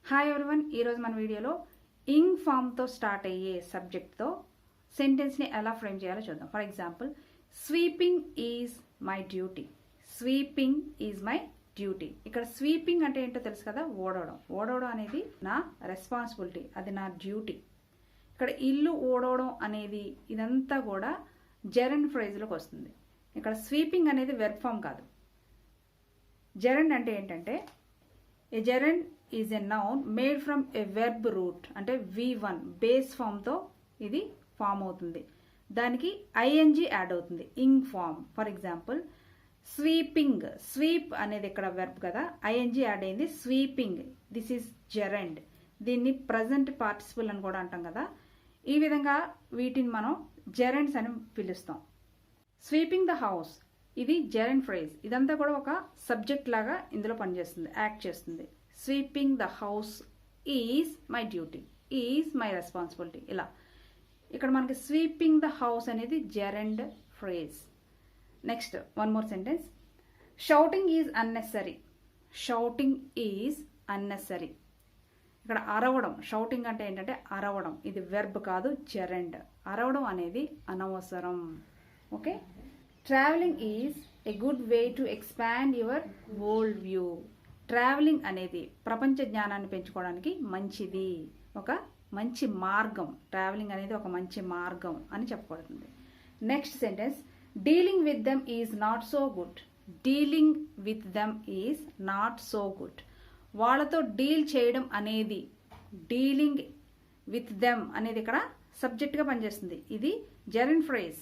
Hi everyone, ఈరోజు మన వీడియోలో ఇంగ్ ఫామ్తో స్టార్ట్ అయ్యే సబ్జెక్ట్తో సెంటెన్స్ని ఎలా ఫ్రేమ్ చేయాలో చూద్దాం. For example, sweeping is my duty. Sweeping is my duty. ఇక్కడ స్వీపింగ్ అంటే ఏంటో తెలుసు కదా, ఓడవడం. ఓడవడం అనేది నా రెస్పాన్సిబిలిటీ, అది నా డ్యూటీ. ఇక్కడ ఇల్లు ఓడవడం అనేది ఇదంతా కూడా జెరండ్ ఫ్రేజ్లోకి వస్తుంది. ఇక్కడ స్వీపింగ్ అనేది వెర్బ్ ఫామ్ కాదు. జెరండ్ అంటే ఏంటంటే, a gerund is a noun made from a verb root, అంటే V1 బేస్ ఫామ్తో ఇది ఫామ్ అవుతుంది. దానికి ఐఎన్జి యాడ్ అవుతుంది, ing form. For example, sweeping. Sweep అనేది ఇక్కడ వెర్బ్ కదా, ఐఎన్జి యాడ్ అయింది. Sweeping, this is gerund. దీన్ని ప్రజెంట్ పార్టిసిపల్ అని కూడా అంటాం కదా. ఈ విధంగా వీటిని మనం జెరండ్స్ అని పిలుస్తాం. స్వీపింగ్ ద హౌస్, ఇది జెరండ్ ఫ్రేజ్. ఇదంతా కూడా ఒక సబ్జెక్ట్ లాగా ఇందులో పనిచేస్తుంది, యాక్ట్ చేస్తుంది. Sweeping the house is my duty, is my responsibility. ఇలా ఇక్కడ మనకి స్వీపింగ్ ద హౌస్ అనేది gerund phrase. Next one more sentence, shouting is unnecessary. Shouting is unnecessary. ఇక్కడ అరవడం. షౌటింగ్ అంటే ఏంటంటే అరవడం, ఇది వెర్బ్ కాదు, జెరండ్. అరవడం అనేది అనవసరం. Okay. Travelling is a good way to expand your world view. Travelling అనేది ప్రపంచ జ్ఞానాన్ని పెంచుకోవడానికి మంచిది, ఒక మంచి మార్గం. ట్రావెలింగ్ అనేది ఒక మంచి మార్గం అని చెప్పబడుతుంది. Next sentence, dealing with them is not so good. Dealing with them is not so good. వాళ్ళతో డీల్ చేయడం అనేది, డీలింగ్ విత్ దెమ్ అనేది ఇక్కడ సబ్జెక్ట్గా పనిచేస్తుంది. ఇది జెరండ్ ఫ్రేజ్.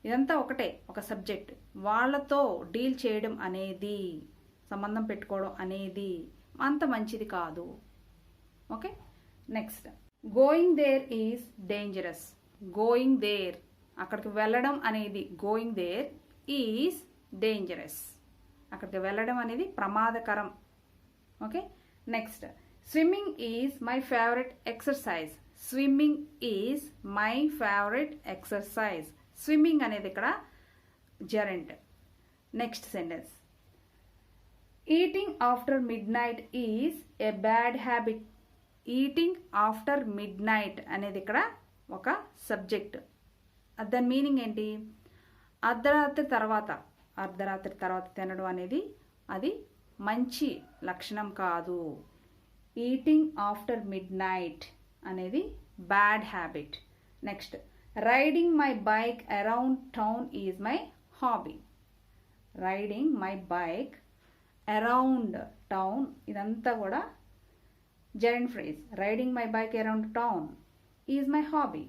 ఇదంతా ఒకటే, ఒక సబ్జెక్ట్. వాళ్ళతో డీల్ చేయడం అనేది, సంబంధం పెట్టుకోవడం అనేది అంత మంచిది కాదు. Okay. Next, going there is dangerous. Going there, అక్కడికి వెళ్ళడం అనేది, గోయింగ్ దేర్ ఈజ్ డేంజరస్. అక్కడికి వెళ్ళడం అనేది ప్రమాదకరం. Okay. Next, swimming is my favourite exercise. Swimming is my favourite exercise. Swimming అనేది ఇక్కడ gerund. Next sentence, eating after mid night is a bad habit. Eating after mid night అనేది ఇక్కడ ఒక subject. దాని మీనింగ్ ఏంటి? అర్ధరాత్రి తర్వాత తినడం అనేది అది మంచి లక్షణం కాదు. ఈటింగ్ ఆఫ్టర్ మిడ్ నైట్ అనేది bad habit. Next, riding my bike around town is my hobby. Riding my bike around town, ఇదంతా కూడా gerund phrase. Riding my bike around town is my hobby.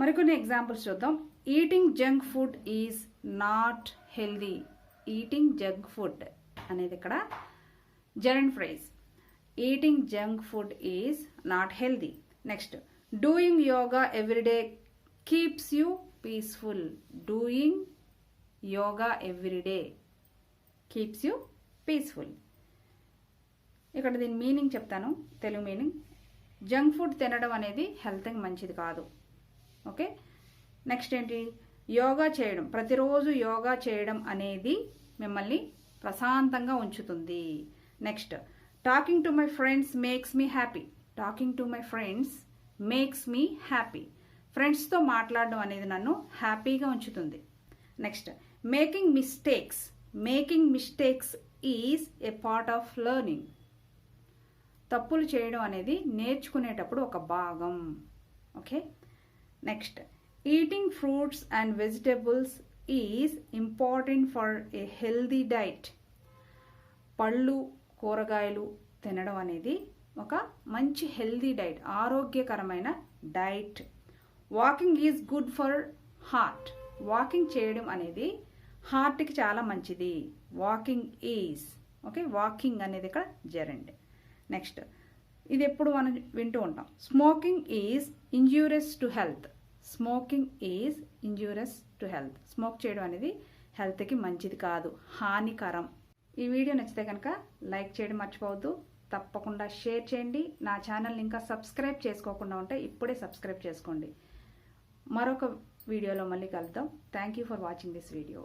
మరికొన్ని ఎగ్జాంపుల్స్ చూద్దాం. Eating junk food is not healthy. Eating junk food అనేది ఇక్కడ gerund phrase. Eating junk food is not healthy. Next, doing yoga everyday keeps you peaceful. Doing yoga everyday keeps you peaceful. ఇక్కడ దీని meaning చెప్తాను, Telugu meaning. Junk food తినడం అనేది హెల్త్కి మంచిది కాదు. ఓకే. నెక్స్ట్ ఏంటి? యోగా చేయడం, ప్రతిరోజు యోగా చేయడం అనేది మిమ్మల్ని ప్రశాంతంగా ఉంచుతుంది. Next, talking to my friends makes me happy. Talking to my friends makes me happy. ఫ్రెండ్స్తో మాట్లాడడం అనేది నన్ను హ్యాపీగా ఉంచుతుంది. Next, making mistakes. Making mistakes is a part of learning. తప్పులు చేయడం అనేది నేర్చుకునేటప్పుడు ఒక భాగం. Okay. Next, eating fruits and vegetables is important for a healthy diet. పళ్ళు, కూరగాయలు తినడం అనేది ఒక మంచి హెల్దీ డైట్, ఆరోగ్యకరమైన diet. Walking is good for heart. Walking చేయడం అనేది హార్ట్కి చాలా మంచిది. Walking is. ఓకే. వాకింగ్ అనేది ఇక్కడ జెరండ్. నెక్స్ట్, ఇది ఎప్పుడు మనం వింటూ ఉంటాం, smoking is injurious to health. Smoking is injurious to health. Smoke చేయడం అనేది హెల్త్కి మంచిది కాదు, హానికరం. ఈ వీడియో నచ్చితే కనుక లైక్ చేయడం మర్చిపోవద్దు. తప్పకుండా షేర్ చేయండి. నా ఛానల్ని ఇంకా సబ్స్క్రైబ్ చేసుకోకుండా ఉంటే ఇప్పుడే సబ్స్క్రైబ్ చేసుకోండి. మరొక వీడియోలో మళ్ళీ కలుద్దాం. Thank you for watching this video.